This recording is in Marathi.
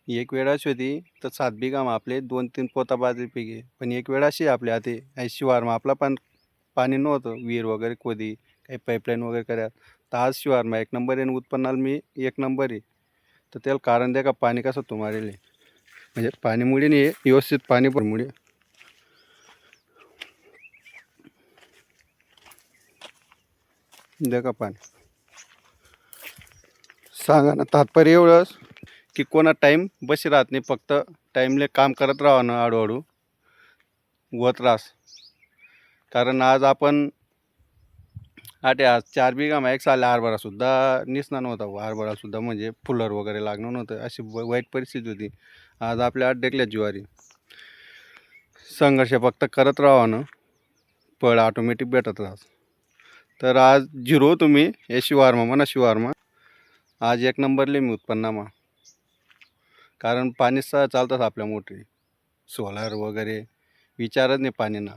एक वेळ अशी होती तर 7 बिघामा आपले 2-3 पोता बाजरी पीक आहे. पण एक वेळ अशी आहे आपल्या हाती शिवारमा आपला पण पाणी नव्हतं. विहीर वगैरे खोदी, काही पाईपलाईन वगैरे कऱ्या. तर आज शिवारमा एक नंबर आहे आणि उत्पन्नाला मी एक नंबर आहे. तर त्याला कारण द्या का पाणी कसं तुम्हाला म्हणजे पाणीमुळे नाही व्यवस्थित पाणी पडमुळे द्या का पाणी. सांगा ना तात्पर्य एवढंच की कोणा टाईम बशी राहत नाही, फक्त टाईमले काम करत राहा ना हळूहळू होत रास. कारण आज आपण आज 4 बिघामा एक साला हरभरासुद्धा निसना नव्हता. हरभरासुद्धा म्हणजे फुलर वगैरे लागणं नव्हतं. अशी वाईट परिस्थिती होती. आज आपल्या डेकल्या ज्वारी. संघर्ष फक्त करत राहा ना, फळ ऑटोमॅटिक भेटत राहत. तर आज झिरो तुम्ही हे शिवारमा म्हणा शिवारमा आज एक नंबरले मी उत्पन्नामा. कारण पाणी सह चालतात आपल्या मोटरी, सोलार वगैरे विचारच नाही पाणीना.